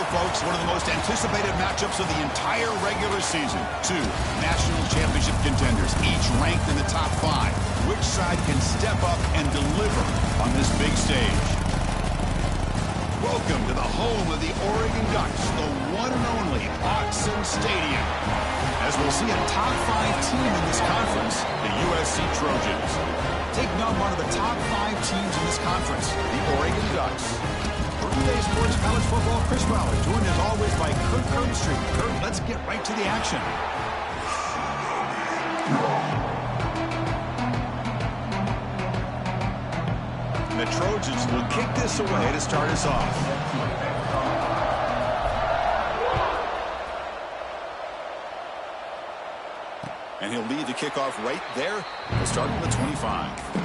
folks, one of the most anticipated matchups of the entire regular season. Two national championship contenders, each ranked in the top 5. Which side can step up and deliver on this big stage? Welcome to the home of the Oregon Ducks, the one and only Autzen Stadium. As we'll see a top 5 team in this conference, the USC Trojans. Taking on one of the top 5 teams in this conference, the Oregon Ducks. For today's Sports College Football, Chris Rowley, joined as always by Kurt Kirkstreet. Kurt, let's get right to the action. The Trojans will kick this away to start us off. And he'll lead the kickoff right there. We'll start with the 25.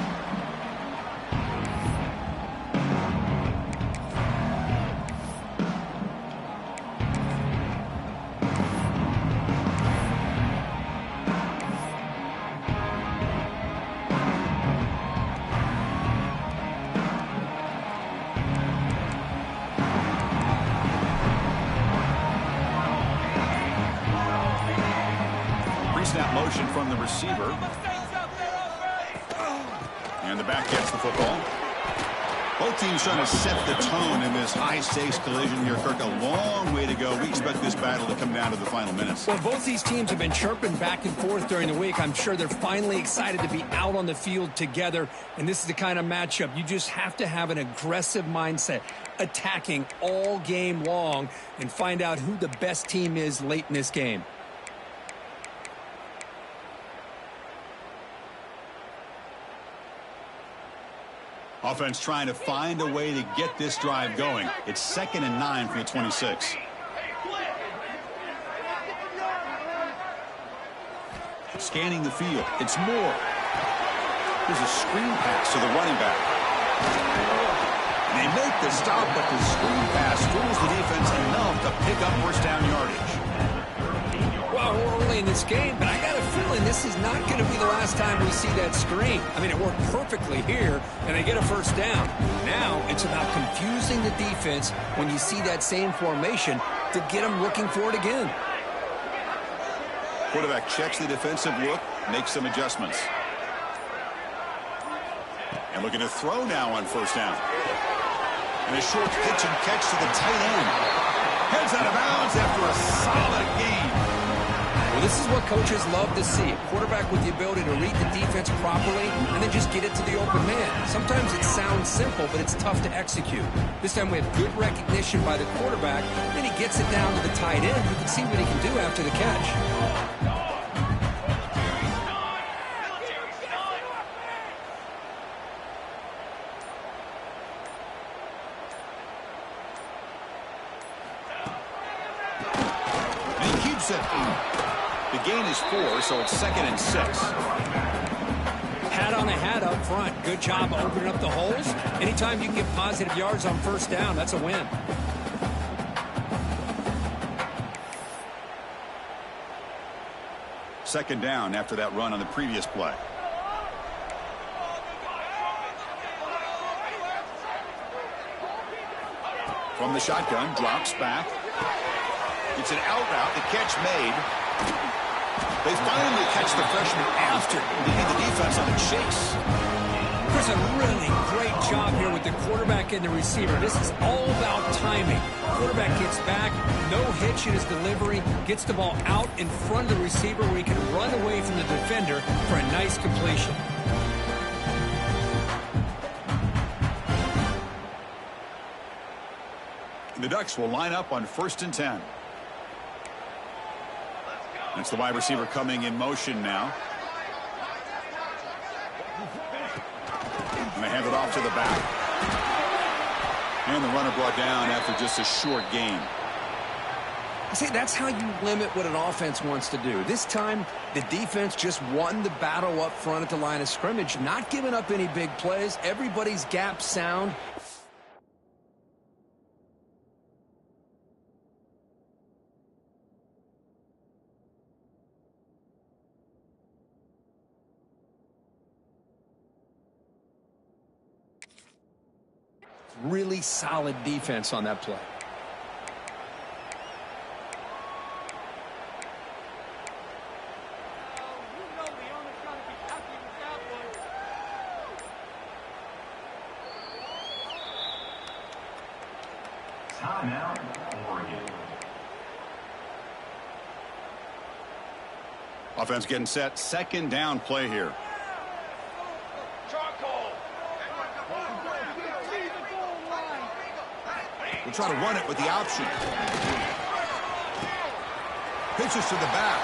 Snap motion from the receiver. And the back gets the football. Both teams trying to set the tone in this high-stakes collision here, Kirk. A long way to go. We expect this battle to come down to the final minutes. Well, both these teams have been chirping back and forth during the week. I'm sure they're finally excited to be out on the field together. And this is the kind of matchup you just have to have an aggressive mindset, attacking all game long, and find out who the best team is late in this game. Offense trying to find a way to get this drive going. It's 2nd and 9 from the 26. Scanning the field. It's Moore. There's a screen pass to the running back. They make the stop, but the screen pass fools the defense enough to pick up first down yardage. Well, we're early in this game, but I got a feeling this is not going to be the last time we see that screen. I mean, it worked perfectly here, and they get a first down. Now it's about confusing the defense when you see that same formation to get them looking for it again. Quarterback checks the defensive look, makes some adjustments. And looking to throw now on first down. And a short pitch and catch to the tight end. Heads out of bounds after a solid gain. Well, this is what coaches love to see. A quarterback with the ability to read the defense properly and then just get it to the open man. Sometimes it sounds simple, but it's tough to execute. This time we have good recognition by the quarterback. Then he gets it down to the tight end. You can see what he can do after the catch. And he keeps it. The gain is 4, so it's 2nd and 6. Hat on a hat up front. Good job opening up the holes. Anytime you can get positive yards on first down, that's a win. Second down after that run on the previous play. From the shotgun, drops back. It's an out route. The catch made. They finally catch the freshman after leading the defense on a chase. There's a really great job here with the quarterback and the receiver. This is all about timing. Quarterback gets back, no hitch in his delivery, gets the ball out in front of the receiver where he can run away from the defender for a nice completion. The Ducks will line up on 1st and 10. That's the wide receiver coming in motion now. And they hand it off to the back. And the runner brought down after just a short gain. See, that's how you limit what an offense wants to do. This time, the defense just won the battle up front at the line of scrimmage, not giving up any big plays. Everybody's gap sound. Really solid defense on that play. Timeout, Oregon. Offense getting set. Second down play here. We'll try to run it with the option. Pitches to the back.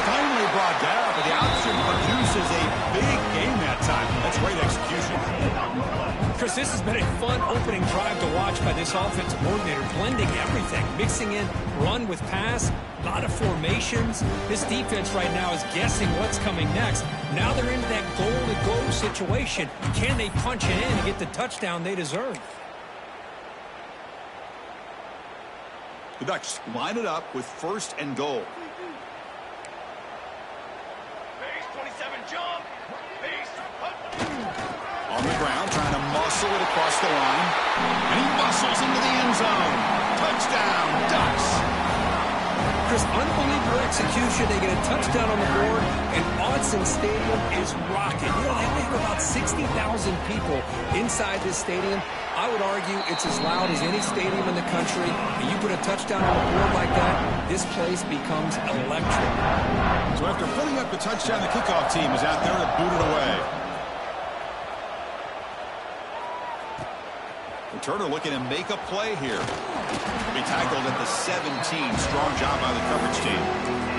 Finally brought down, but the option produces a big game that time. That's great execution. Chris, this has been a fun opening drive to watch by this offensive coordinator, blending everything, mixing in run with pass, a lot of formations. This defense right now is guessing what's coming next. Now they're into that goal-to-go situation. Can they punch it in and get the touchdown they deserve? The Ducks line it up with first and goal. Base 27 jump. Base. On the ground, trying to muscle it across the line. And he muscles into the end zone. Touchdown, Ducks. Chris, unbelievable execution. They get a touchdown on the board, and Autzen Stadium is rocking. You know, they have about 60,000 people inside this stadium. I would argue it's as loud as any stadium in the country. And you put a touchdown on the board like that, this place becomes electric. So after putting up the touchdown, the kickoff team is out there to boot it away. Turner looking to make a play here. Be tackled at the 17. Strong job by the coverage team.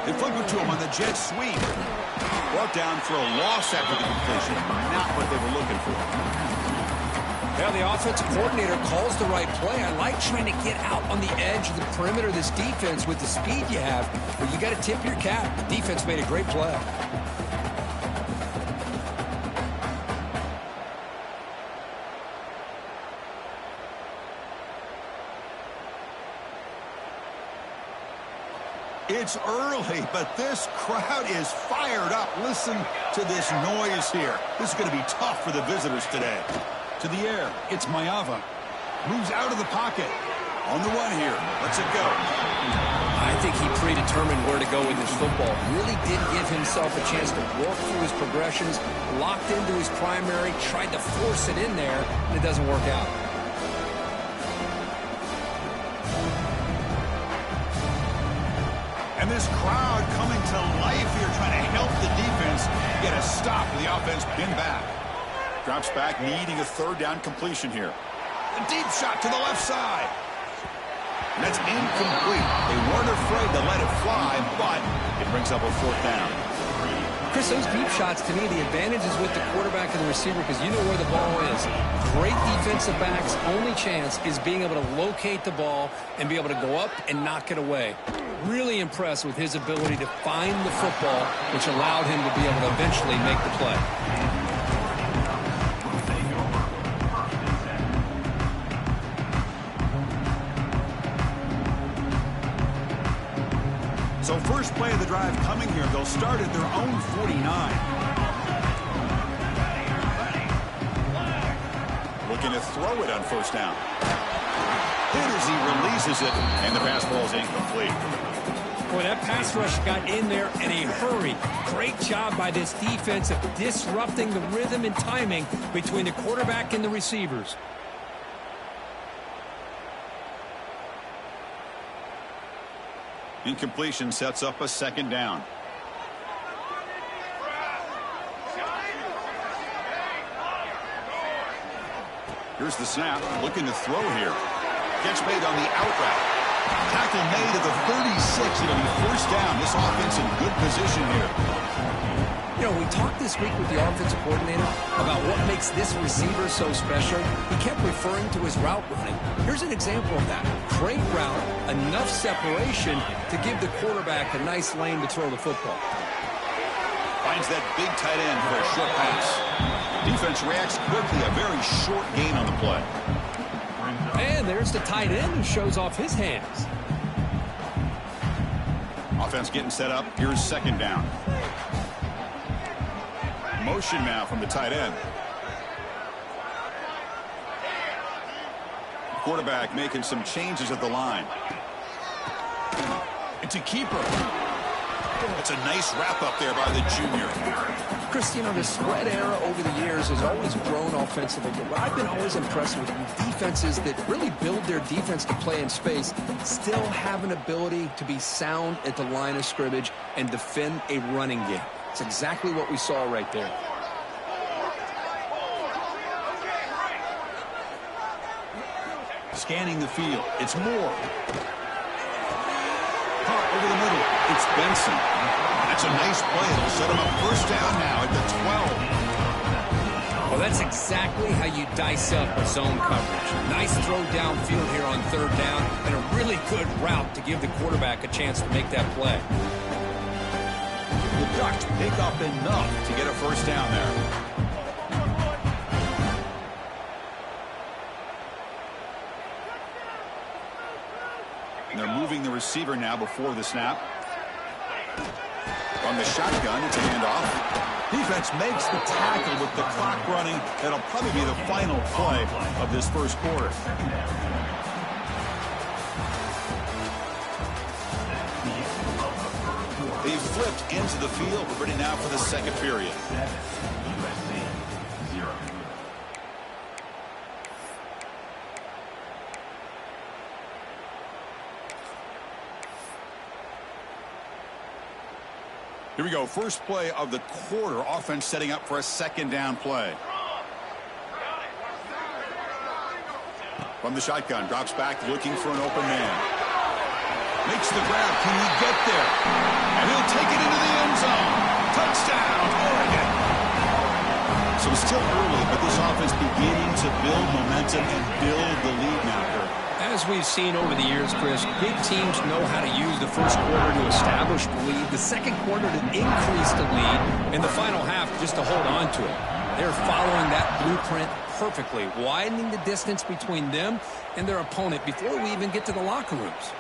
They flip it to him on the jet sweep. Brought down for a loss after the completion. Not what they were looking for. Yeah, the offensive coordinator calls the right play. I like trying to get out on the edge of the perimeter of this defense with the speed you have. But you got to tip your cap. The defense made a great play. It's early, but this crowd is fired up. Listen to this noise here. This is going to be tough for the visitors today. To the air, it's Maiava. Moves out of the pocket. On the run here. Lets it go. I think he predetermined where to go with this football. Really did give himself a chance to work through his progressions, locked into his primary, tried to force it in there, and it doesn't work out. And this crowd coming to life here, trying to help the defense get a stop with the offense pinned back. Drops back, needing a third down completion here. A deep shot to the left side. And that's incomplete. They weren't afraid to let it fly, but it brings up a fourth down. Chris, those deep shots, to me, the advantage is with the quarterback and the receiver because you know where the ball is. Great defensive backs' only chance is being able to locate the ball and be able to go up and knock it away. Really impressed with his ability to find the football, which allowed him to be able to eventually make the play. So first play of the drive coming here. They'll start at their own 49. Looking to throw it on first down. Hit as he releases it, and the pass ball is incomplete. Boy, that pass rush got in there in a hurry. Great job by this defense of disrupting the rhythm and timing between the quarterback and the receivers. Incompletion sets up a second down. Here's the snap. Looking to throw here. Catch made on the out route. Tackle made at the 36. It'll be first down. This offense in good position here. You know, we talked this week with the offensive coordinator about what makes this receiver so special. He kept referring to his route running. Here's an example of that. Great route, enough separation to give the quarterback a nice lane to throw the football. Finds that big tight end for a short pass. Defense reacts quickly. A very short gain on the play. And And there's the tight end who shows off his hands. Offense getting set up. Here's second down. Motion now from the tight end. Quarterback making some changes at the line. It's a keeper. It's a nice wrap up there by the junior. Chris, you know, the spread era over the years has always grown offensively, but I've been always impressed with defenses that really build their defense to play in space, still have an ability to be sound at the line of scrimmage and defend a running game. It's exactly what we saw right there. Scanning the field. It's Moore. Caught over the middle. It's Benson. That's a nice play. It'll set him up first down now at the 12. Well, that's exactly how you dice up a zone coverage. Nice throw downfield here on third down, and a really good route to give the quarterback a chance to make that play. The Ducks pick up enough to get a first down there. And they're moving the receiver now before the snap. From the shotgun, it's a handoff. Defense makes the tackle with the clock running. That'll probably be the final play of this first quarter. They've flipped into the field. We're ready now for the second period. Here we go. First play of the quarter. Offense setting up for a second down play. From the shotgun. Drops back looking for an open man. Makes the grab. Can he get there? And he'll take it into the end zone. Touchdown, Oregon. So it's still early, but this offense beginning to build momentum and build the lead now here. As we've seen over the years, Chris, good teams know how to use the first quarter to establish the lead, the second quarter to increase the lead, and the final half just to hold on to it. They're following that blueprint perfectly, widening the distance between them and their opponent before we even get to the locker rooms.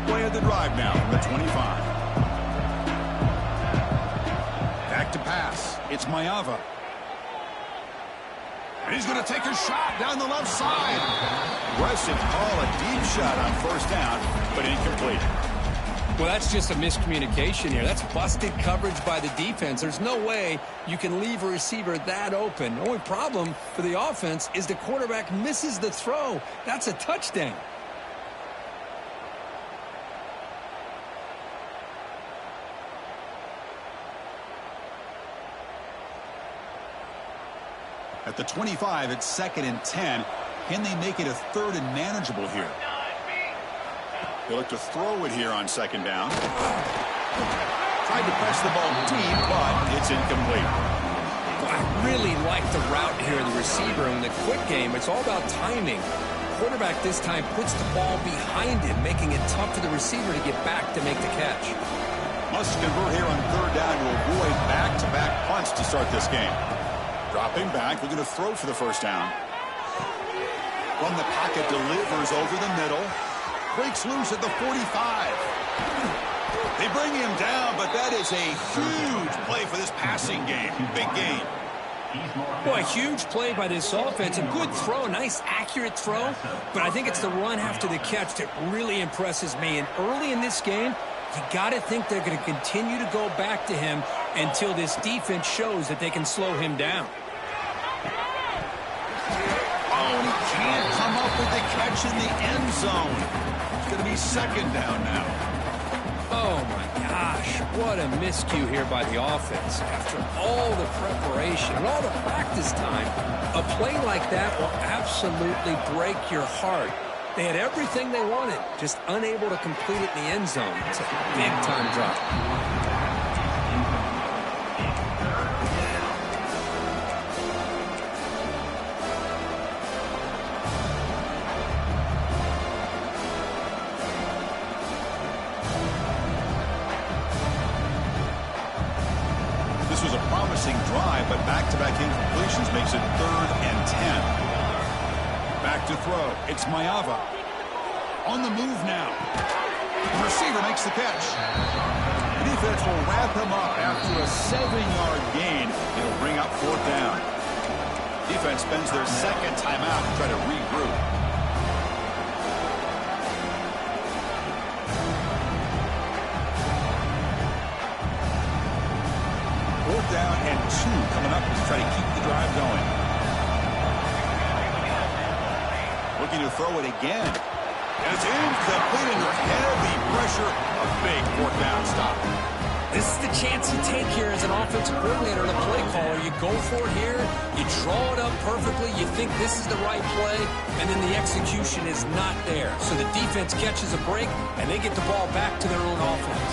Play of the drive now from the 25. Back to pass. It's Mayava. And he's going to take a shot down the left side. Aggressive call, a deep shot on first down, but incomplete. Well, that's just a miscommunication here. That's busted coverage by the defense. There's no way you can leave a receiver that open. The only problem for the offense is the quarterback misses the throw. That's a touchdown. At the 25, it's 2nd and 10. Can they make it a 3rd and manageable here? They look to throw it here on 2nd down. Tried to press the ball deep, but it's incomplete. I really like the route here, the receiver. In the quick game, it's all about timing. Quarterback this time puts the ball behind him, making it tough for the receiver to get back to make the catch. Must convert here on 3rd down to avoid back-to-back punts to start this game. Dropping back, looking to throw for the first down. From the pocket, delivers over the middle. Breaks loose at the 45. They bring him down, but that is a huge play for this passing game. Big game. Boy, a huge play by this offense. A good throw, nice accurate throw. But I think it's the run after the catch that really impresses me. And early in this game, you got to think they're going to continue to go back to him until this defense shows that they can slow him down. Oh, he can't come up with the catch in the end zone. It's going to be 2nd down now. Oh, my gosh. What a miscue here by the offense. After all the preparation and all the practice time, a play like that will absolutely break your heart. They had everything they wanted, just unable to complete it in the end zone. It's a big-time drop. promising drive, but back-to-back incompletions makes it 3rd and 10. Back to throw. It's Mayava. On the move now. The receiver makes the catch. The defense will wrap him up after a 7-yard gain. It'll bring up 4th down. Defense spends their second timeout to try to regroup. 4th down and 2 coming up to try to keep the drive going. Looking to throw it again. And it's incomplete under heavy pressure. A big 4th down stop. This is the chance you take here as an offensive coordinator and a play caller. You go for it here, you draw it up perfectly, you think this is the right play, and then the execution is not there. So the defense catches a break, and they get the ball back to their own offense.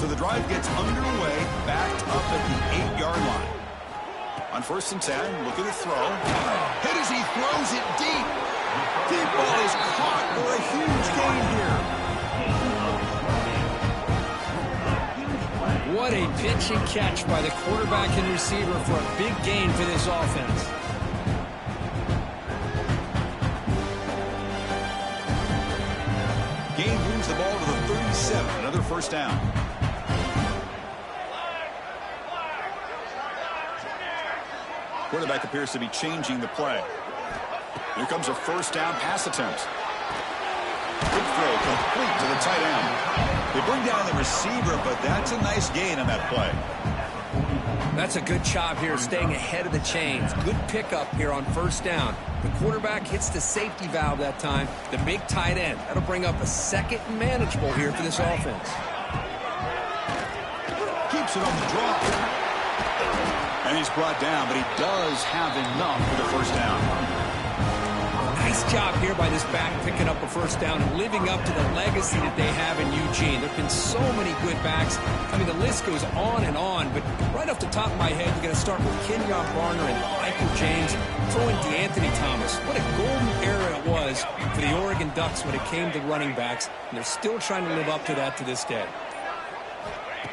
So the drive gets underway, backed up at the 8-yard line. On 1st and 10, look at the throw. Hit as he throws it deep. Deep ball is caught for a huge gain here. What a pitch and catch by the quarterback and receiver for a big gain for this offense. Gain moves the ball to the 37, another 1st down. Quarterback appears to be changing the play. Here comes a 1st down pass attempt. Quick throw complete to the tight end. They bring down the receiver, but that's a nice gain on that play. That's a good job here staying ahead of the chains. Good pickup here on 1st down. The quarterback hits the safety valve that time. The big tight end. That'll bring up a 2nd and manageable here for this offense. Keeps it on the draw. And he's brought down, but he does have enough for the 1st down. Nice job here by this back picking up a 1st down and living up to the legacy that they have in Eugene. There have been so many good backs. I mean, the list goes on, but right off the top of my head, you're going to start with Kenyon Barner and Michael James, throwing DeAnthony Thomas. What a golden era it was for the Oregon Ducks when it came to running backs, and they're still trying to live up to that to this day.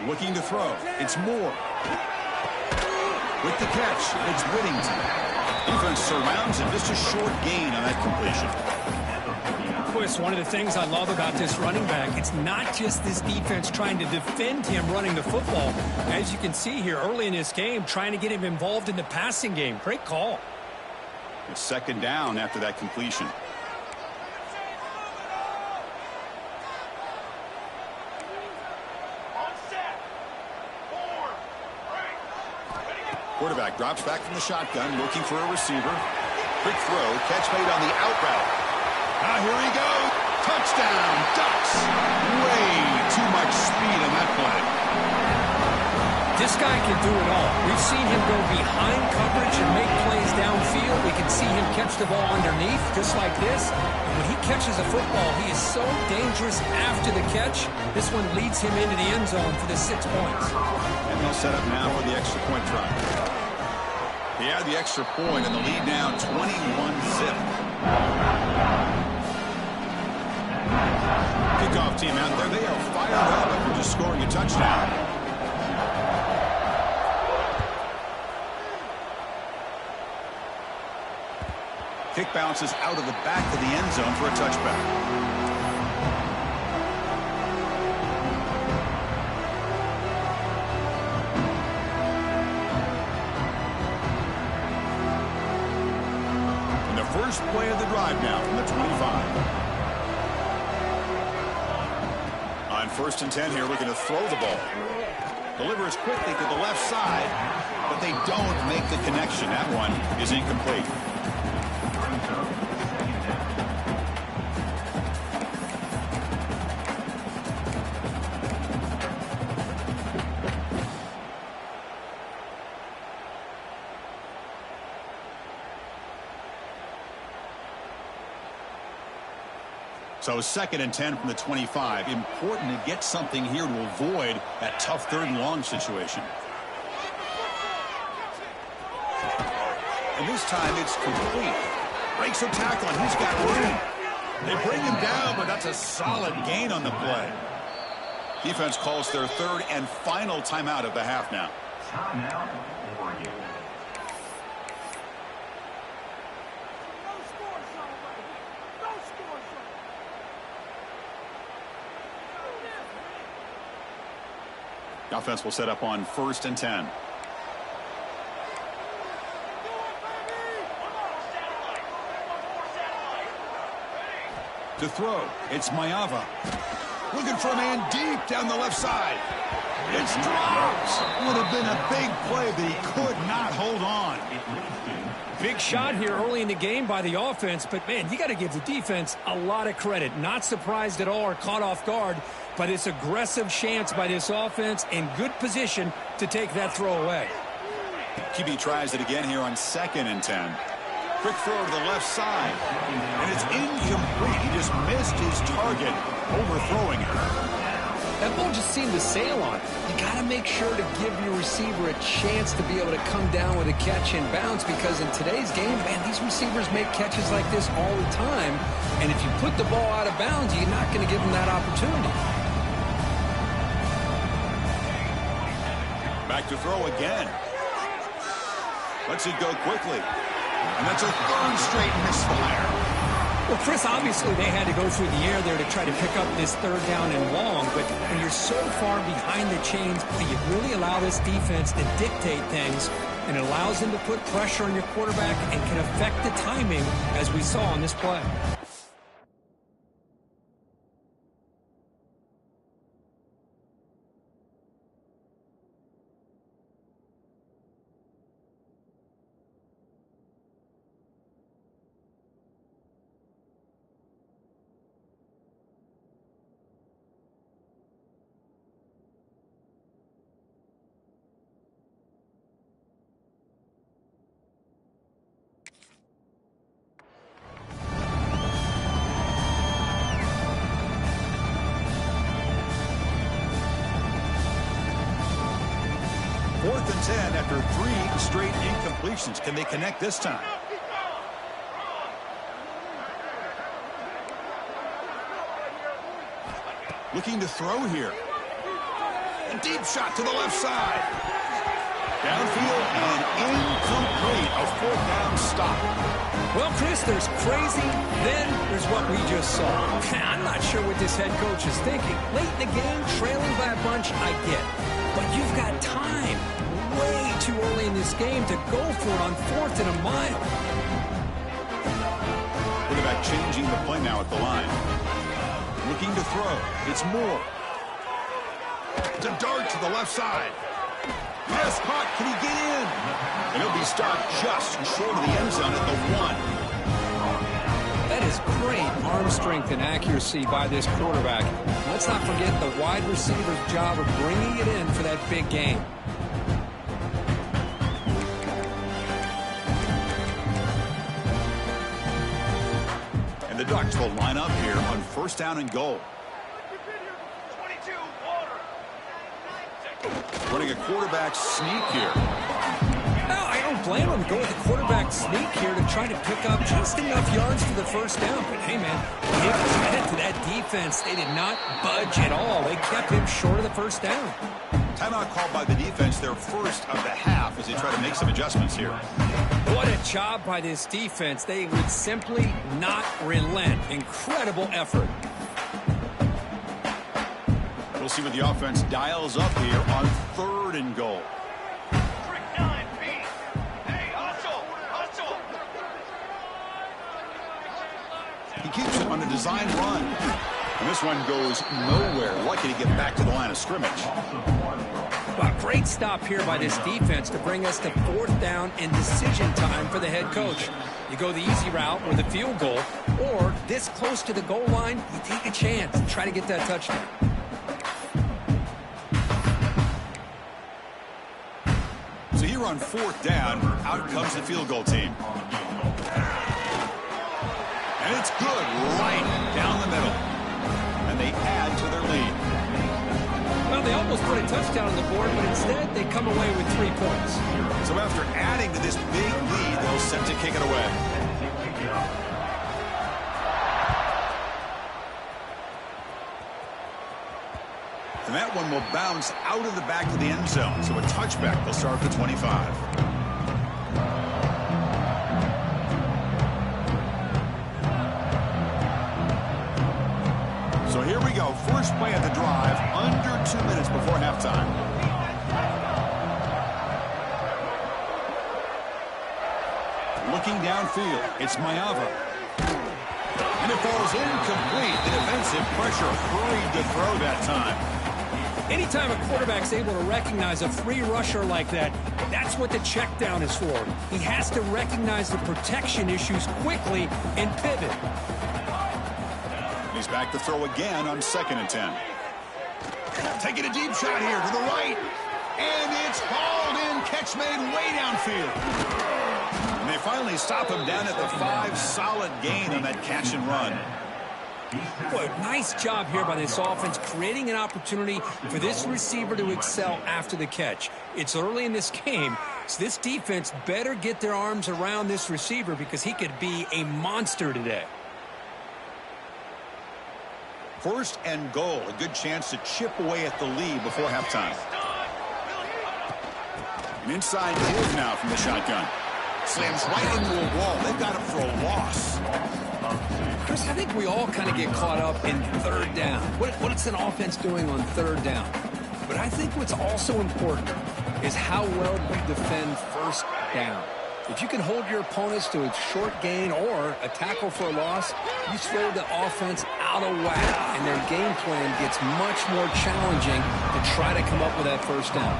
Looking to throw. It's Moore. With the catch, it's Whittington. Defense surrounds him. Just a short gain on that completion. Chris, one of the things I love about this running back, it's not just this defense trying to defend him running the football. As you can see here early in this game, trying to get him involved in the passing game. Great call. It's 2nd down after that completion. Quarterback drops back from the shotgun, looking for a receiver. Quick throw, catch made on the out route. Now here he goes. Touchdown, Ducks. Way too much speed on that play. This guy can do it all. We've seen him go behind coverage and make plays downfield. We can see him catch the ball underneath, just like this. And when he catches a football, he is so dangerous after the catch. This one leads him into the end zone for the 6 points. And they'll set up now for the extra point try. They add the extra point and the lead now 21-zip. Kickoff team out there. They are fired up after just scoring a touchdown. Kick bounces out of the back of the end zone for a touchback. First play of the drive now from the 25. On 1st and 10 here, looking to throw the ball. Delivers quickly to the left side, but they don't make the connection. That one is incomplete. So 2nd and 10 from the 25. Important to get something here to avoid that tough 3rd and long situation. And this time it's complete. Breaks a tackle and he's got room. They bring him down, but that's a solid gain on the play. Defense calls their third and final timeout of the half now. Timeout, Oregon. The offense will set up on 1st and 10. To throw, it's Mayava. Looking for a man deep down the left side. It's dropped. Would have been a big play, but he could not hold on. Big shot here early in the game by the offense, but, man, you got to give the defense a lot of credit. Not surprised at all or caught off guard, but it's aggressive chance by this offense in good position to take that throw away. QB tries it again here on 2nd and 10. Quick throw to the left side, and it's incomplete. He just missed his target, overthrowing it. That ball just seemed to sail on it. You got to make sure to give your receiver a chance to be able to come down with a catch and bounce, because in today's game, man, these receivers make catches like this all the time, and if you put the ball out of bounds, you're not going to give them that opportunity. Back to throw again. Lets it go quickly. And that's a 3rd straight misfire. Well, Chris, obviously they had to go through the air there to try to pick up this 3rd down and long, but when you're so far behind the chains, you really allow this defense to dictate things, and it allows them to put pressure on your quarterback and can affect the timing, as we saw on this play. Fourth and 10 after 3 straight incompletions. Can they connect this time? Looking to throw here. A deep shot to the left side. Downfield and incomplete. A 4th down stop. Well, Chris, there's crazy, then there's what we just saw. I'm not sure what this head coach is thinking. Late in the game, trailing by a bunch, I get. But you've got time, way too early in this game, to go for it on 4th and a mile. Quarterback changing the play now at the line. Looking to throw. It's Moore. To dart to the left side. Yes, caught. Can he get in? And he'll be stopped just short of the end zone at the 1. That is great arm strength and accuracy by this quarterback. Let's not forget the wide receiver's job of bringing it in for that big game. And the Ducks will line up here on 1st down and goal. 22, water. Running a quarterback sneak here. No, I don't blame him. Go with the quarterback sneak here to try to pick up just enough yards for the 1st down. But, hey, man, give credit to that defense. They did not budge at all. They kept him short of the 1st down. Timeout called by the defense, their first of the half, as they try to make some adjustments here. What a job by this defense. They would simply not relent. Incredible effort. We'll see what the offense dials up here on 3rd and goal. Trick 9, B. Hey, hustle, hustle. He keeps it on a design run. And this one goes nowhere. Lucky to get back to the line of scrimmage. Well, great stop here by this defense to bring us to 4th down and decision time for the head coach. You go the easy route with a field goal, or this close to the goal line, you take a chance and try to get that touchdown. So here on 4th down, out comes the field goal team. And it's good right down the middle. And they add to their lead. Well, they almost put a touchdown on the board, but instead they come away with 3 points. So after adding to this big lead, they'll set to kick it away. And that one will bounce out of the back of the end zone. So a touchback. They'll start at the 25. So here we go. First play of the drive. Under 2 minutes before halftime. Looking downfield. It's Maiava. And it falls incomplete. The defensive pressure hurried to throw that time. Anytime a quarterback's able to recognize a free rusher like that, that's what the check down is for. He has to recognize the protection issues quickly and pivot. He's back to throw again on 2nd and 10. Taking a deep shot here to the right. And it's hauled in. Catch made way downfield. And they finally stop him down at the 5. Solid gain on that catch and run. Boy, nice job here by this offense, creating an opportunity for this receiver to excel after the catch. It's early in this game, so this defense better get their arms around this receiver because he could be a monster today. 1st and goal. A good chance to chip away at the lead before halftime. An inside move now from the shotgun. Slams right into a wall. They've got him for a loss. Chris, I think we all kind of get caught up in 3rd down. What's an offense doing on 3rd down? But I think what's also important is how well you defend 1st down. If you can hold your opponents to a short gain or a tackle for a loss, you throw the offense out of whack, and their game plan gets much more challenging to try to come up with that 1st down.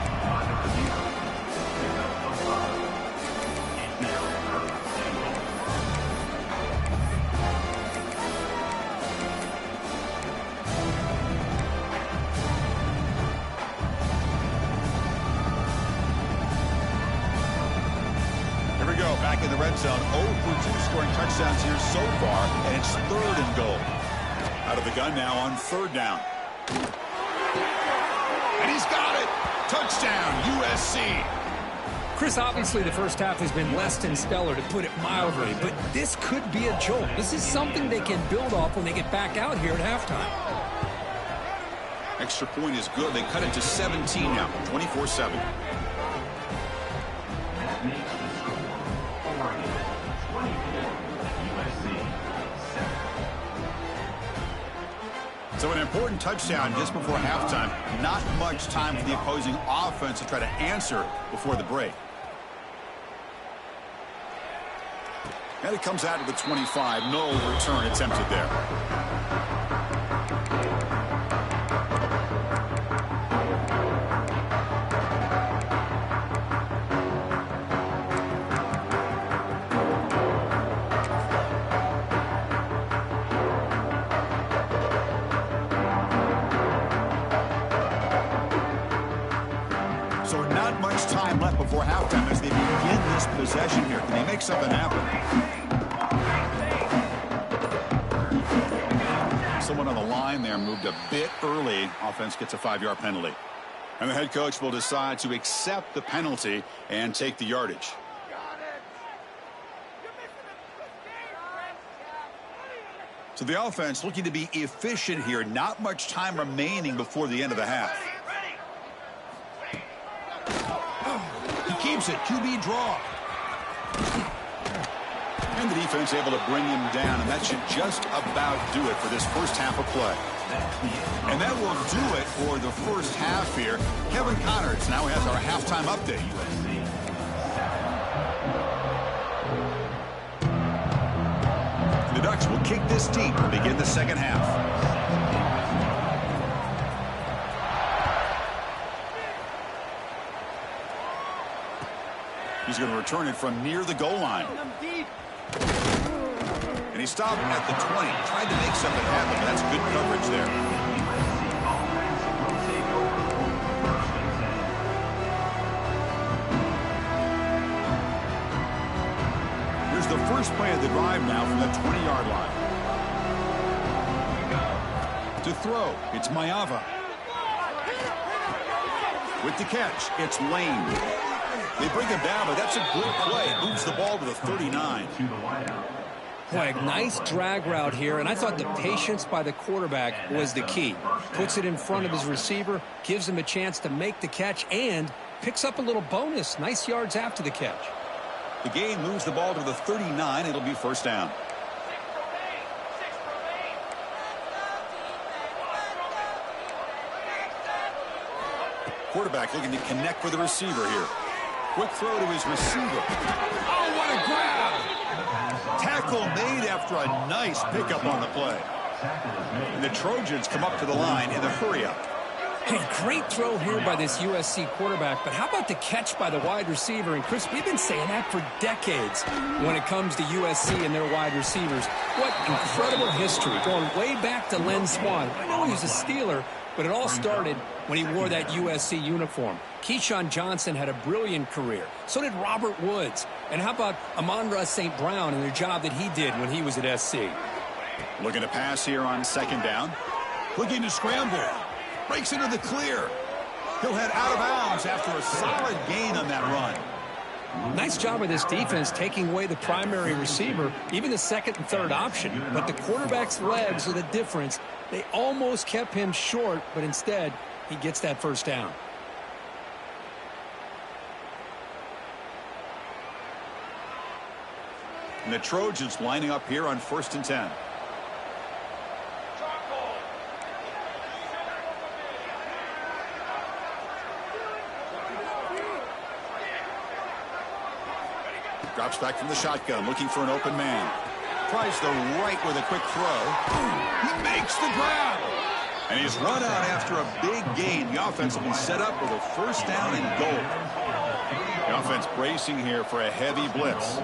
Back in the red zone, 0 for 2 scoring touchdowns here so far, and it's 3rd and goal. Out of the gun now on 3rd down. And he's got it! Touchdown, USC! Chris, obviously the first half has been less than stellar, to put it mildly, but this could be a jolt. This is something they can build off when they get back out here at halftime. Extra point is good. They cut it to 17 now, 24-7. So an important touchdown just before halftime. Not much time for the opposing offense to try to answer before the break. And it comes out to the 25. No return attempted there. So not much time left before halftime as they begin this possession here. Can they make something happen? Someone on the line there moved a bit early. Offense gets a 5-yard penalty. And the head coach will decide to accept the penalty and take the yardage. So the offense looking to be efficient here. Not much time remaining before the end of the half. He keeps it. QB draw. And the defense able to bring him down, and that should just about do it for this first half of play. And that will do it for the first half here. Kevin Connors now has our halftime update. The Ducks will kick this deep to begin the second half. He's going to return it from near the goal line. And he stopped at the 20. Tried to make something happen, but that's good coverage there. Here's the first play of the drive now from the 20-yard line. To throw, it's Maiava. With the catch, it's Lane. They bring him down, but that's a good play. Moves the ball to the 39. Boy, a nice drag route here, and I thought the patience by the quarterback was the key. Puts it in front of his receiver, gives him a chance to make the catch, and picks up a little bonus. Nice yards after the catch. The game moves the ball to the 39. It'll be first down. Quarterback looking to connect with the receiver here. Quick throw to his receiver. Oh, what a grab! Tackle made after a nice pickup on the play. And the Trojans come up to the line in the hurry-up. Hey, great throw here by this USC quarterback, but how about the catch by the wide receiver? And, Chris, we've been saying that for decades when it comes to USC and their wide receivers. What incredible history, going way back to Len Swan. I know he was a Steeler, but it all started when he wore that USC uniform. Keyshawn Johnson had a brilliant career. So did Robert Woods. And how about Amon-Ra St. Brown and the job that he did when he was at SC? Looking to pass here on second down. Looking to scramble. Breaks into the clear. He'll head out of bounds after a solid gain on that run. Nice job of this defense taking away the primary receiver, even the second and third option. But the quarterback's legs are the difference. They almost kept him short, but instead, he gets that first down. And the Trojans lining up here on 1st and 10. Drops back from the shotgun, looking for an open man. Tries the right with a quick throw. He makes the grab. And he's run out after a big gain. The offense will be set up with a first down and goal. The offense bracing here for a heavy blitz.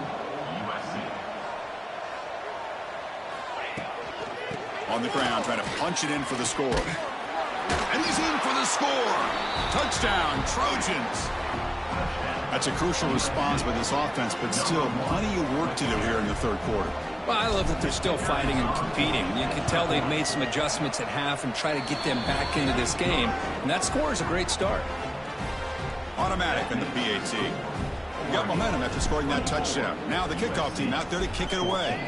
On the ground, trying to punch it in for the score. And he's in for the score. Touchdown, Trojans. That's a crucial response by this offense, but still plenty of work to do here in the third quarter. Well, I love that they're still fighting and competing. You can tell they've made some adjustments at half and try to get them back into this game. And that score is a great start. Automatic in the PAT. We got momentum after scoring that touchdown. Now the kickoff team out there to kick it away.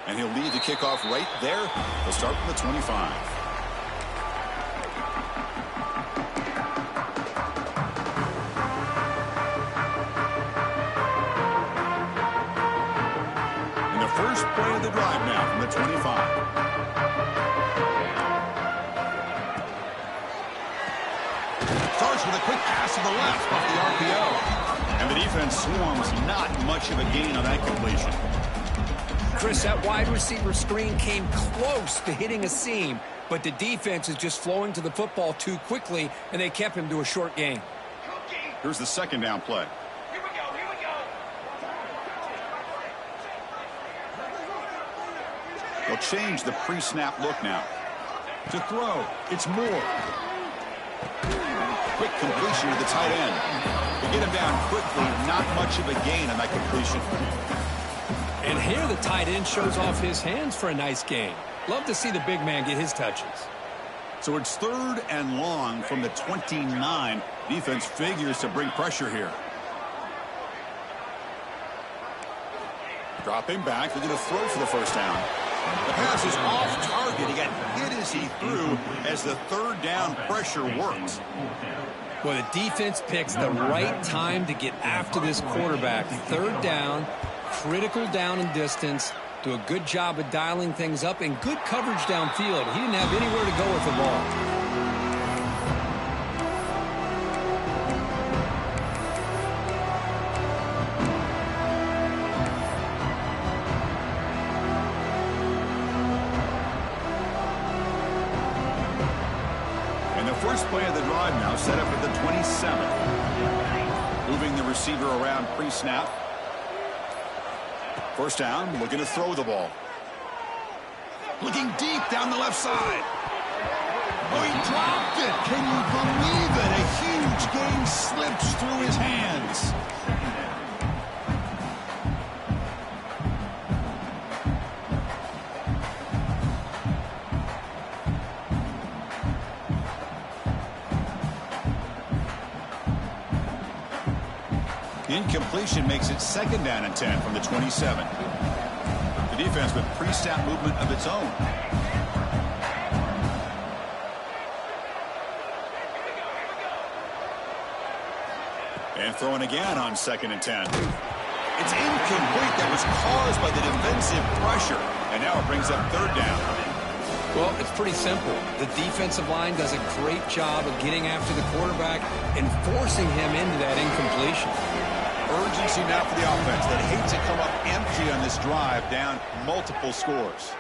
And he'll lead the kickoff right there. He'll start from the 25. First play of the drive now from the 25. Starts with a quick pass to the left off the RPO. And the defense swarms, not much of a gain on that completion. Chris, that wide receiver screen came close to hitting a seam, but the defense is just flowing to the football too quickly, and they kept him to a short gain. Here's the second down play. They'll change the pre-snap look now. To throw, it's Moore. Quick completion to the tight end. They get him down quickly, not much of a gain on that completion. And here the tight end shows off his hands for a nice gain. Love to see the big man get his touches. So it's 3rd and long from the 29. Defense figures to bring pressure here. Dropping back, they're going to throw for the first down. The pass is off target. He got hit as he threw as the 3rd down pressure works. Well, the defense picks the right time to get after this quarterback. 3rd down, critical down and distance. Do a good job of dialing things up and good coverage downfield. He didn't have anywhere to go with the ball. First play of the drive now set up at the 27. Moving the receiver around pre-snap. First down, looking to throw the ball. Looking deep down the left side. Oh, he dropped it. Can you believe it? A huge game slips through his hands. The incompletion makes it 2nd down and 10 from the 27. The defense with pre-snap movement of its own. And throwing again on 2nd and 10. It's incomplete. That was caused by the defensive pressure. And now it brings up 3rd down. Well, it's pretty simple. The defensive line does a great job of getting after the quarterback and forcing him into that incompletion. Urgency now for the offense that hates to come up empty on this drive, down multiple scores.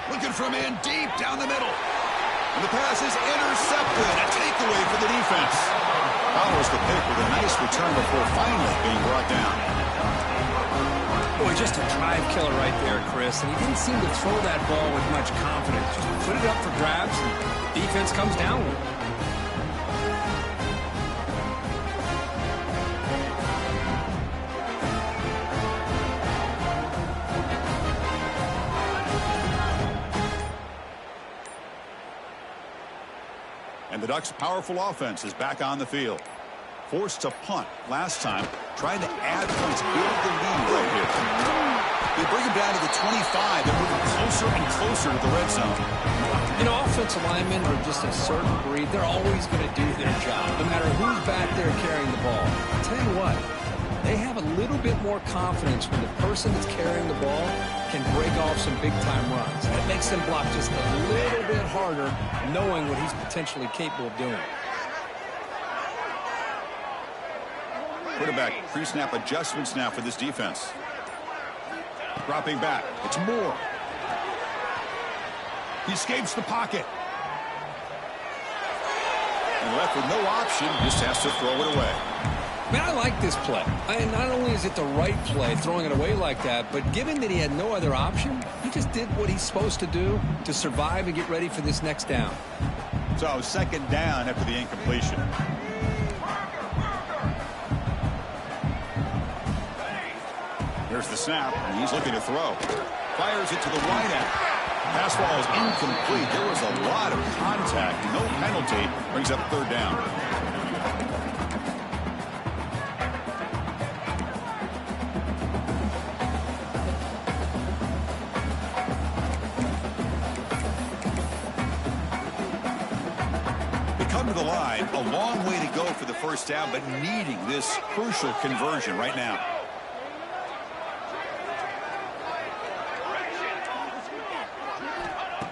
Looking for a man deep down the middle. And the pass is intercepted. A takeaway for the defense. Follows the pick with a nice return before finally being brought down. Boy, just a drive killer right there, Chris. And he didn't seem to throw that ball with much confidence. Just put it up for grabs, and defense comes down with it. And the Ducks' powerful offense is back on the field. Forced to punt last time, trying to add points, build the lead right here. They bring him down to the 25. They're moving closer and closer to the red zone. You know, offensive linemen are just a certain breed. They're always going to do their job, no matter who's back there carrying the ball. I'll tell you what, they have a little bit more confidence when the person that's carrying the ball can break off some big-time runs. That makes them block just a little bit harder, knowing what he's potentially capable of doing. Quarterback pre-snap adjustments now for this defense. Dropping back. It's Moore. He escapes the pocket. And left with no option, just has to throw it away. Man, I like this play. And not only is it the right play, throwing it away like that, but given that he had no other option, he just did what he's supposed to do to survive and get ready for this next down. So 2nd down after the incompletion. Here's the snap, and he's looking to throw. Fires it to the right end. Pass ball is incomplete. There was a lot of contact. No penalty. Brings up 3rd down. They come to the line. A long way to go for the 1st down, but needing this crucial conversion right now.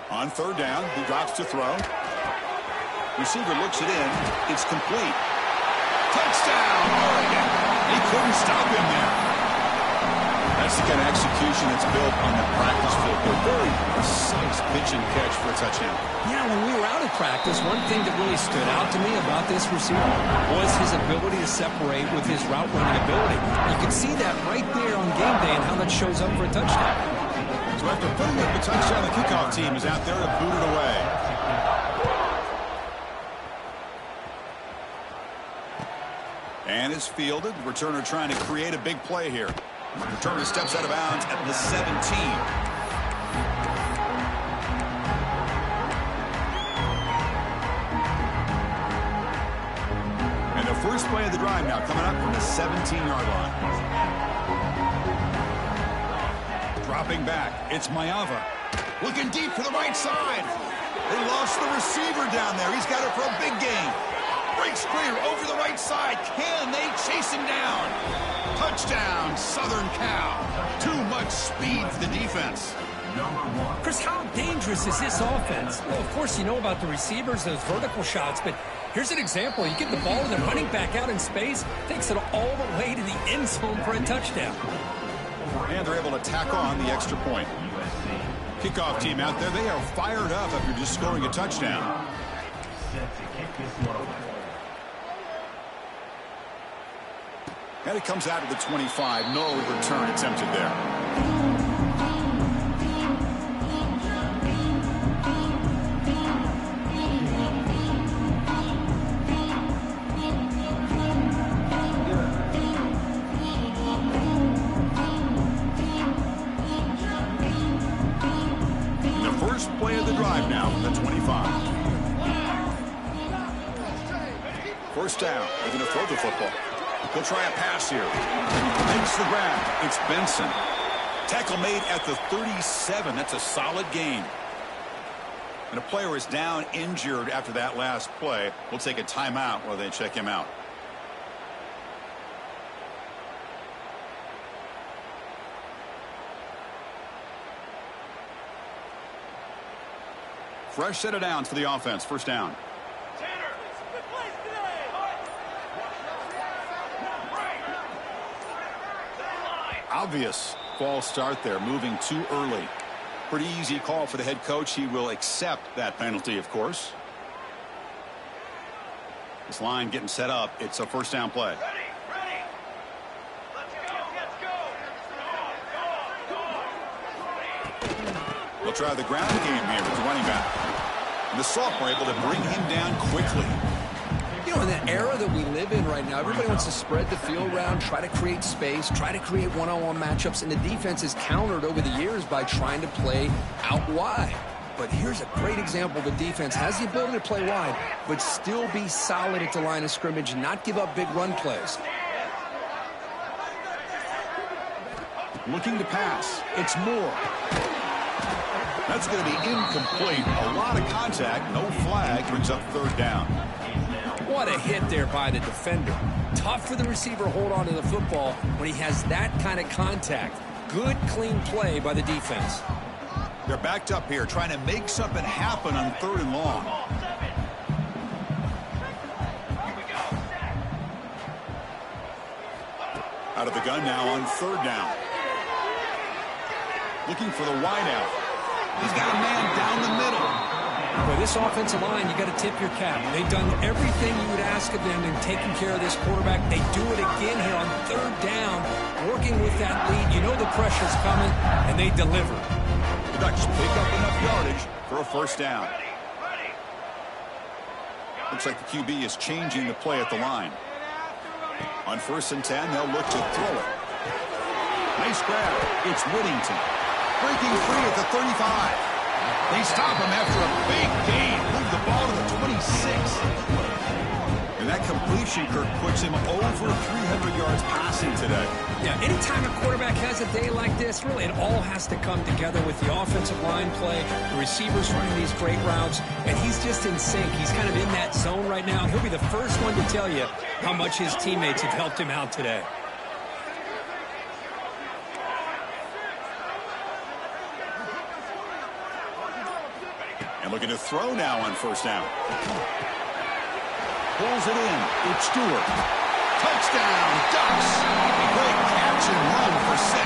On 3rd down, he drops to throw. Receiver looks it in. It's complete. Touchdown, Oregon. He couldn't stop him there. That's the kind of execution that's built on the practice field. A very precise pitch and catch for a touchdown. Yeah, when we were out of practice, one thing that really stood out to me about this receiver was his ability to separate with his route running ability. You can see that right there on game day and how that shows up for a touchdown. So after putting up the touchdown, the kickoff team is out there to boot it away. And is fielded. Returner trying to create a big play here. Returner steps out of bounds at the 17. And the first play of the drive now coming up from the 17-yard line. Dropping back, it's Maiava. Looking deep to the right side. They lost the receiver down there. He's got it for a big gain. Breaks clear over the right side. Can they chase him down? Touchdown, Southern Cal. Too much speed for the defense. Chris, how dangerous is this offense? Well, of course, you know about the receivers, those vertical shots, but here's an example. You get the ball and they're running back out in space, takes it all the way to the end zone for a touchdown. And they're able to tack on the extra point. Kickoff team out there, they are fired up after just scoring a touchdown. And it comes out of the 25. No return attempted there. Play of the drive now from the 25. 1st down. They're going to throw the football. He'll try a pass here. Makes the grab. It's Benson. Tackle made at the 37. That's a solid gain. And a player is down injured after that last play. We'll take a timeout while they check him out. Fresh set of downs for the offense. First down. Obvious false start there, moving too early. Pretty easy call for the head coach. He will accept that penalty, of course. This line getting set up. It's a first down play. Ready. Let's go. They'll try the ground game here with the running back. And the sophomore able to bring him down quickly. You know, in that era that we live in right now, everybody wants to spread the field around, try to create space, try to create one-on-one matchups, and the defense is countered over the years by trying to play out wide. But here's a great example. The defense has the ability to play wide, but still be solid at the line of scrimmage and not give up big run plays. Looking to pass. It's Moore. That's going to be incomplete. A lot of contact. No flag. Brings up third down. What a hit there by the defender. Tough for the receiver to hold on to the football when he has that kind of contact. Good, clean play by the defense. They're backed up here, trying to make something happen on third and long. Out of the gun now on third down. Looking for the wideout. He's got a man down the middle. For this offensive line, you got to tip your cap. They've done everything you would ask of them in taking care of this quarterback. They do it again here on third down, working with that lead. You know the pressure's coming, and they deliver. The Ducks pick up enough yardage for a first down. Looks like the QB is changing the play at the line. On 1st and 10, they'll look to throw it. Nice grab. It's Whittington. Breaking free at the 35. They stop him after a big gain. Move the ball to the 26. And that completion, Kirk, puts him over 300 yards passing today. Yeah, anytime a quarterback has a day like this, really it all has to come together with the offensive line play, the receivers running these great routes, and he's just in sync. He's kind of in that zone right now. He'll be the first one to tell you how much his teammates have helped him out today. And looking to throw now on first down. Pulls it in. It's Stewart. Touchdown, Ducks. Great catch and run for 6.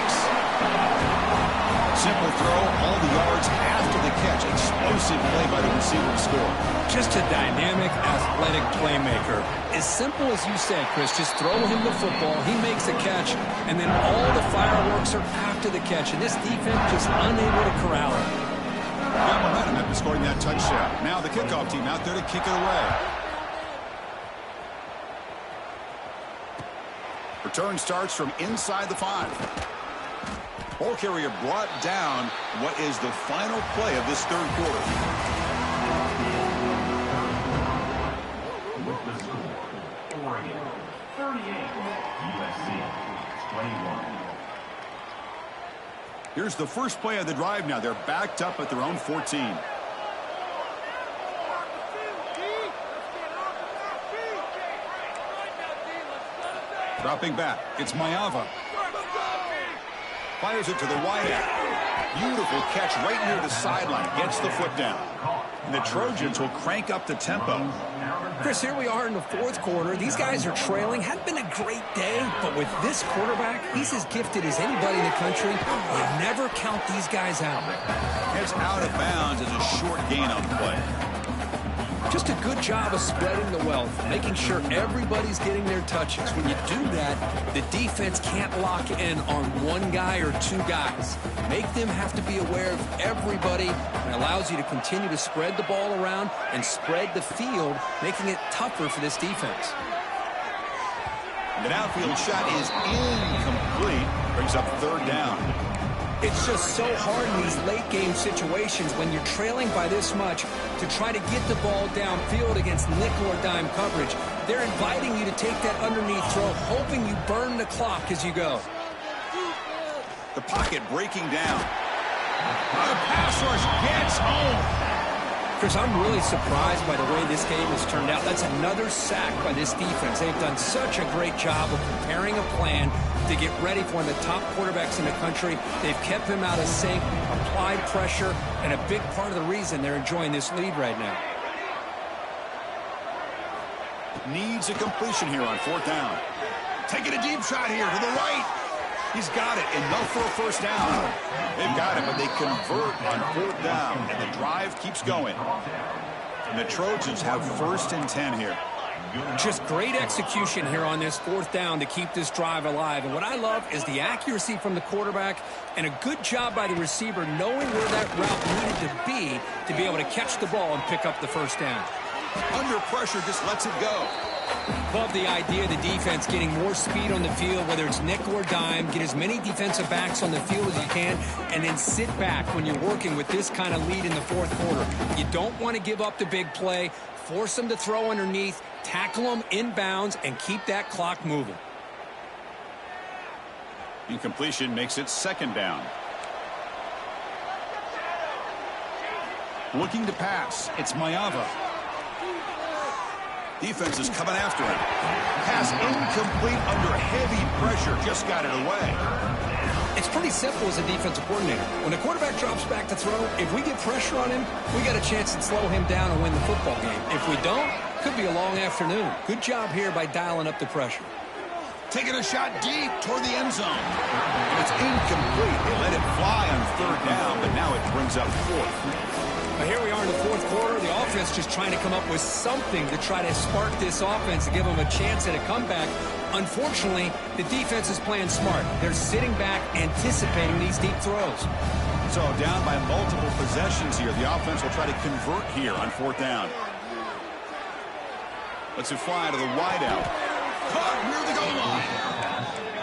Simple throw, all the yards after the catch. Explosive play by the receiver to score. Just a dynamic, athletic playmaker. As simple as you said, Chris, just throw him the football, he makes a catch, and then all the fireworks are after the catch. And this defense just unable to corral him. Got momentum after scoring that touchdown. Now the kickoff team out there to kick it away. Return starts from inside the 5. Ball carrier brought down. What is the final play of this third quarter? With the score, Oregon 38, USC 21. Here's the first play of the drive now. They're backed up at their own 14. Dropping back. It's Mayava. Fires it to the wideout. Beautiful catch right near the sideline. Gets the foot down. And the Trojans will crank up the tempo. Chris, here we are in the fourth quarter. These guys are trailing. Hadn't been a great day, but with this quarterback, he's as gifted as anybody in the country. You never count these guys out. It's out of bounds as a short gain on the play. Just a good job of spreading the wealth, making sure everybody's getting their touches. When you do that, the defense can't lock in on one guy or two guys. Make them have to be aware of everybody, and allows you to continue to spread the ball around and spread the field, making it tougher for this defense. The downfield shot is incomplete. Brings up third down. It's just so hard in these late game situations when you're trailing by this much to try to get the ball downfield against nickel or dime coverage. They're inviting you to take that underneath throw, hoping you burn the clock as you go. The pocket breaking down. The pass rush gets home. Chris, I'm really surprised by the way this game has turned out. That's another sack by this defense. They've done such a great job of preparing a plan to get ready for one of the top quarterbacks in the country. They've kept him out of sync, applied pressure, and a big part of the reason they're enjoying this lead right now. Needs a completion here on 4th down. Taking a deep shot here to the right. He's got it. Enough for a first down. They've got it, but they convert on 4th down, and the drive keeps going. And the Trojans have 1st and 10 here. Just great execution here on this 4th down to keep this drive alive. And what I love is the accuracy from the quarterback and a good job by the receiver knowing where that route needed to be able to catch the ball and pick up the first down. Under pressure, just lets it go. Love the idea of the defense getting more speed on the field, whether it's nickel or dime, get as many defensive backs on the field as you can, and then sit back when you're working with this kind of lead in the 4th quarter. You don't want to give up the big play, force them to throw underneath, tackle them inbounds, and keep that clock moving. Incompletion makes it 2nd down. Looking to pass. It's Mayava. Defense is coming after him. Pass incomplete under heavy pressure. Just got it away. It's pretty simple as a defensive coordinator. When the quarterback drops back to throw, if we get pressure on him, we got a chance to slow him down and win the football game. If we don't, could be a long afternoon. Good job here by dialing up the pressure. Taking a shot deep toward the end zone. And it's incomplete. They let it fly on 3rd down, but now it brings up 4th. But here we are in the 4th quarter. The offense just trying to come up with something to try to spark this offense to give them a chance at a comeback. Unfortunately, the defense is playing smart. They're sitting back, anticipating these deep throws. So down by multiple possessions here. The offense will try to convert here on 4th down. Lets it fly to the wideout. Caught near the goal line.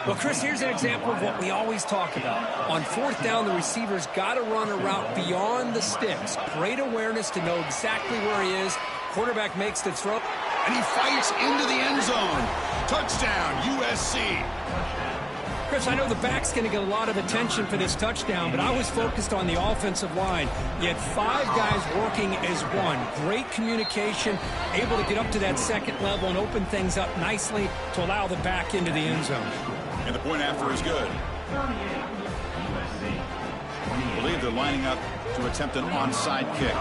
Well, Chris, here's an example of what we always talk about. On 4th down, the receiver's got to run a route beyond the sticks. Great awareness to know exactly where he is. Quarterback makes the throw. And he fights into the end zone. Touchdown, USC. Chris, I know the back's going to get a lot of attention for this touchdown, but I was focused on the offensive line. You had 5 guys working as one. Great communication, able to get up to that 2nd level and open things up nicely to allow the back into the end zone. And the point after is good. I believe they're lining up to attempt an onside kick.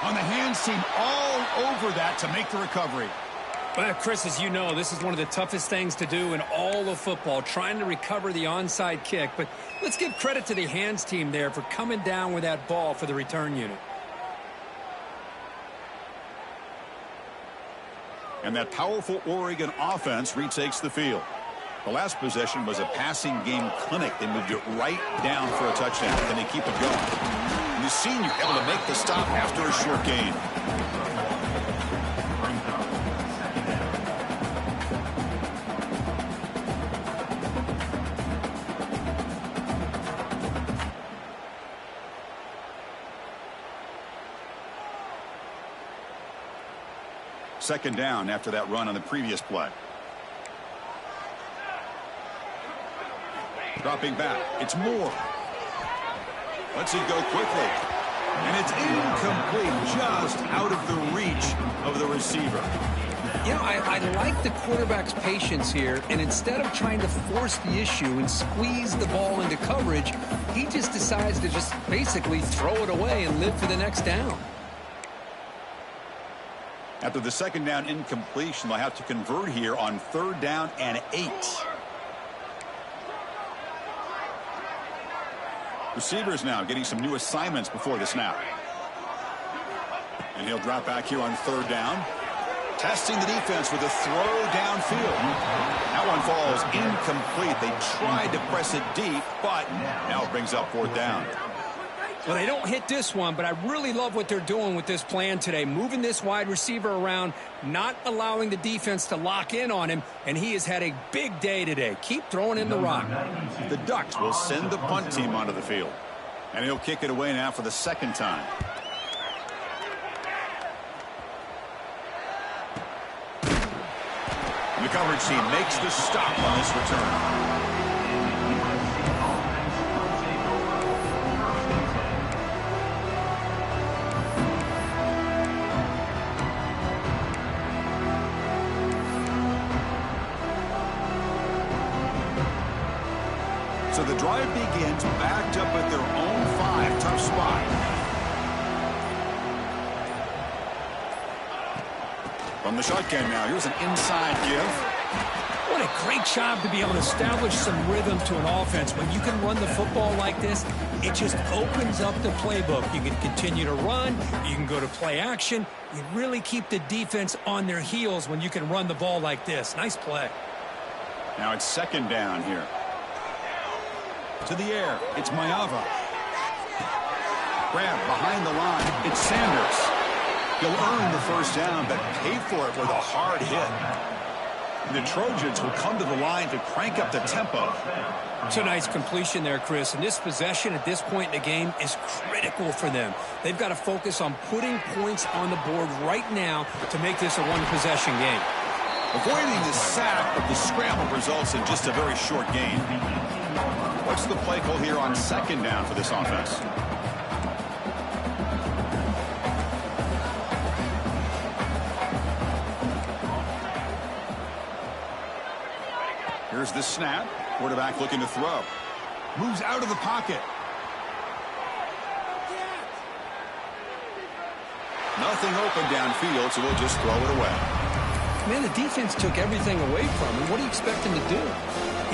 On the hands team all over that to make the recovery. Well, Chris, as you know, this is one of the toughest things to do in all of football, trying to recover the onside kick. But let's give credit to the hands team there for coming down with that ball for the return unit. And that powerful Oregon offense retakes the field. The last possession was a passing game clinic. They moved it right down for a touchdown. Then they keep it going. And the senior able to make the stop after a short gain. Second down after that run on the previous play. Dropping back. It's Moore. Lets it go quickly. And it's incomplete, just out of the reach of the receiver. You know, I like the quarterback's patience here, and instead of trying to force the issue and squeeze the ball into coverage, he just decides to just basically throw it away and live for the next down. After the second down incompletion, they'll have to convert here on 3rd down and 8. Receivers now getting some new assignments before the snap. And he'll drop back here on 3rd down. Testing the defense with a throw downfield. That one falls incomplete. They tried to press it deep, but now it brings up 4th down. Well, they don't hit this one, but I really love what they're doing with this plan today. Moving this wide receiver around, not allowing the defense to lock in on him, and he has had a big day today. Keep throwing in the rock. The Ducks will send the punt team onto the field. And he'll kick it away now for the second time. The coverage team makes the stop on this return. So the drive begins backed up at their own 5. Tough spot. From the shotgun now, here's an inside give. What a great job to be able to establish some rhythm to an offense. When you can run the football like this, it just opens up the playbook. You can continue to run. You can go to play action. You really keep the defense on their heels when you can run the ball like this. Nice play. Now it's second down here. To the air, it's Mayava. Grab behind the line, it's Sanders. He'll earn the first down, but pay for it with a hard hit. The Trojans will come to the line to crank up the tempo. It's a nice completion there, Chris. And this possession at this point in the game is critical for them. They've got to focus on putting points on the board right now to make this a one-possession game. Avoiding the sack of the scramble results in just a very short gain. What's the play call here on second down for this offense? Here's the snap. Quarterback looking to throw. Moves out of the pocket. Nothing open downfield, so we'll just throw it away. Man, the defense took everything away from him. What do you expect him to do?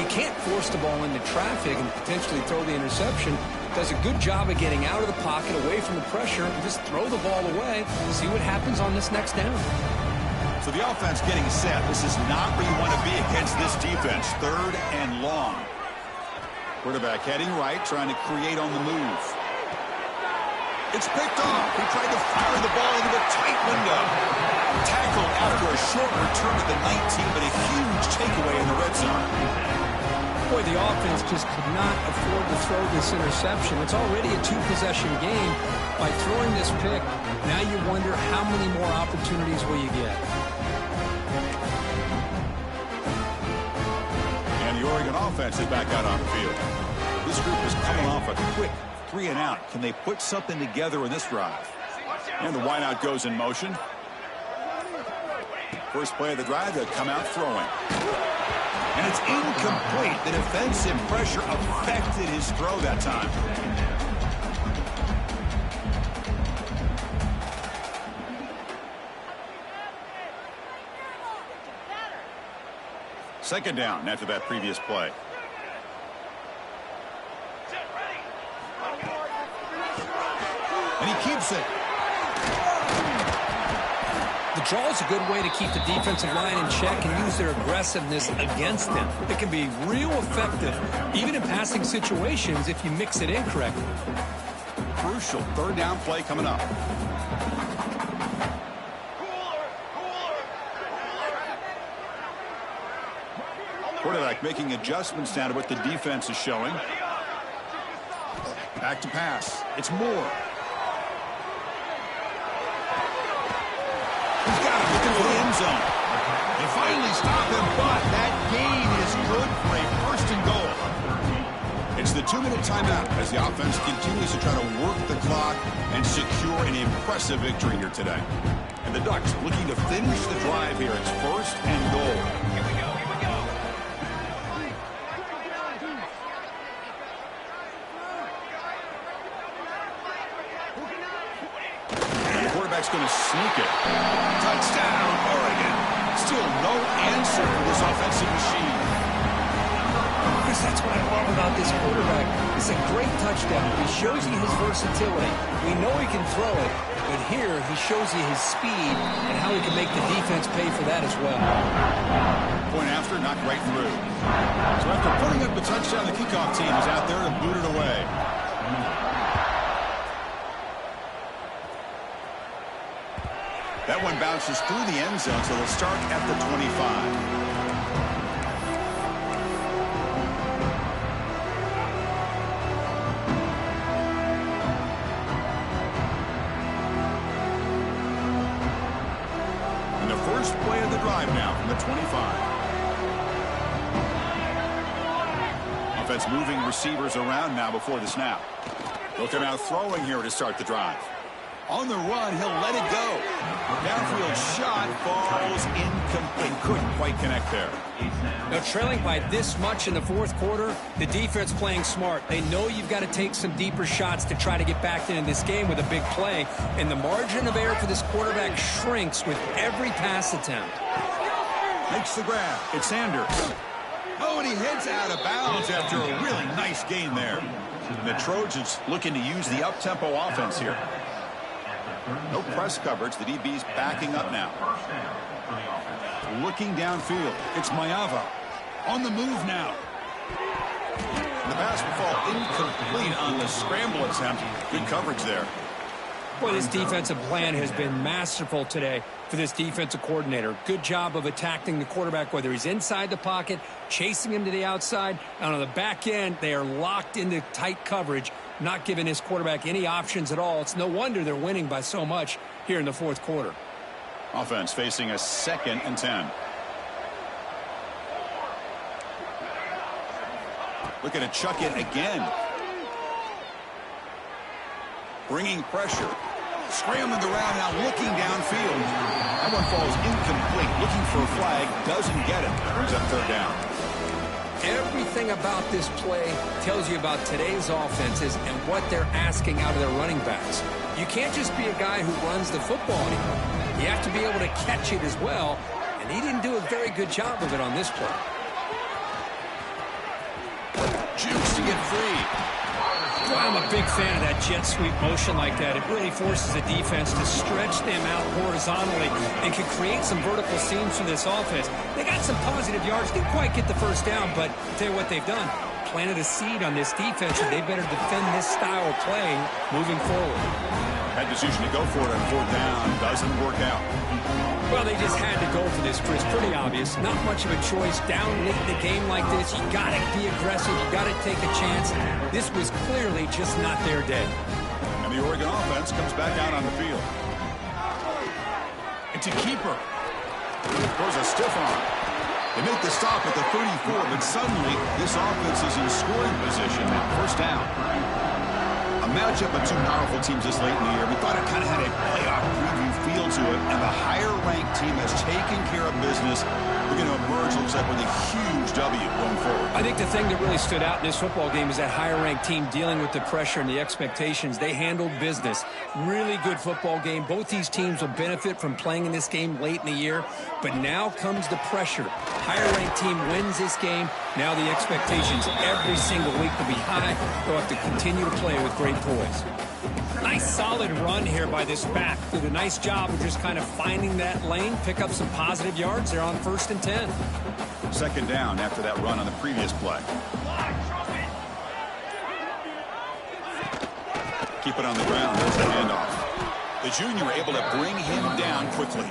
He can't force the ball into traffic and potentially throw the interception. Does a good job of getting out of the pocket, away from the pressure, and just throw the ball away. See what happens on this next down. So the offense getting set. This is not where you want to be against this defense. Third and long. Quarterback heading right, trying to create on the move. It's picked off. He tried to fire the ball into the tight window. Tackled after a short return at the 19, but a huge takeaway in the red zone. Boy, the offense just could not afford to throw this interception. It's already a two-possession game. By throwing this pick, now you wonder how many more opportunities will you get. And the Oregon offense is back out on the field. This group is coming off a quick 3-and-out. Can they put something together in this drive? And the wideout goes in motion. First play of the drive, they'll come out throwing. And it's incomplete. The defensive pressure affected his throw that time. Second down after that previous play. And he keeps it. The draw is a good way to keep the defensive line in check and use their aggressiveness against them. It can be real effective, even in passing situations, if you mix it in correctly. Crucial third down play coming up. Quarterback making adjustments down to what the defense is showing. Back to pass. It's Moore. He's got it looking for the end zone. They finally stop him, but that gain is good for a first and goal. It's the 2-minute timeout as the offense continues to try to work the clock and secure an impressive victory here today. And the Ducks looking to finish the drive here. It's first and goal. Here we go, here we go. And the quarterback's going to sneak it. Touchdown, Oregon. Still no answer for this offensive machine. Chris, that's what I love about this quarterback. It's a great touchdown. He shows you his versatility. We know he can throw it, but here he shows you his speed and how he can make the defense pay for that as well. Point after, knocked right through. So after putting up the touchdown, the kickoff team is out there to boot it away. That one bounces through the end zone, so they'll start at the 25. First play of the drive now from the 25. Offense moving receivers around now before the snap. They'll come out throwing here to start the drive. On the run, he'll let it go. Downfield shot falls incomplete. Couldn't quite connect there. Now, trailing by this much in the fourth quarter, the defense playing smart. They know you've got to take some deeper shots to try to get back into this game with a big play. And the margin of error for this quarterback shrinks with every pass attempt. Makes the grab. It's Sanders. Oh, and he heads out of bounds after a really nice gain there. And the Trojans looking to use the up-tempo offense here. No press coverage. The DB's backing up now. Looking downfield. It's Mayava. On the move now. And the pass will fall incomplete on the scramble attempt. Good coverage there. Boy, this defensive plan has been masterful today for this defensive coordinator. Good job of attacking the quarterback, whether he's inside the pocket, chasing him to the outside, and on the back end, they are locked into tight coverage, not giving his quarterback any options at all. It's no wonder they're winning by so much here in the fourth quarter. Offense facing a 2nd and 10. Looking to chuck it again. Bringing pressure. Scrambling around now, looking downfield. That one falls incomplete. Looking for a flag. Doesn't get it. Brings up 3rd down. Everything about this play tells you about today's offenses and what they're asking out of their running backs. You can't just be a guy who runs the football anymore. You have to be able to catch it as well, and he didn't do a very good job of it on this play. Jukes to get free. Well, I'm a big fan of that jet sweep motion like that. It really forces the defense to stretch them out horizontally and can create some vertical seams for this offense. They got some positive yards. Didn't quite get the first down, but I'll tell you what they've done. Planted a seed on this defense, and they better defend this style of play moving forward. That decision to go for it on 4th down doesn't work out. Well, they just had to go for this, Chris. Pretty obvious. Not much of a choice. Down late in the game like this, you got to be aggressive. You got to take a chance. This was clearly just not their day. And the Oregon offense comes back out on the field. It's a keeper. Throws a stiff arm. They make the stop at the 34, but suddenly this offense is in scoring position now. 1st down. A matchup of two powerful teams this late in the year. We thought it kind of had a playoff preview feel to it, and the higher-ranked team has taken care of business. We're going to emerge, looks like, with a huge W going forward. I think the thing that really stood out in this football game is that higher-ranked team dealing with the pressure and the expectations. They handled business. Really good football game. Both these teams will benefit from playing in this game late in the year, but now comes the pressure. Higher-ranked team wins this game. Now the expectations every single week will be high. They'll have to continue to play with great poise. Nice solid run here by this back. Did a nice job of just kind of finding that lane, pick up some positive yards. They're on 1st and 10. 2nd down after that run on the previous play. Keep it on the ground. There's the handoff. The junior able to bring him down quickly.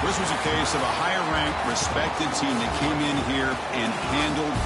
This was a case of a higher-ranked, respected team that came in here and handled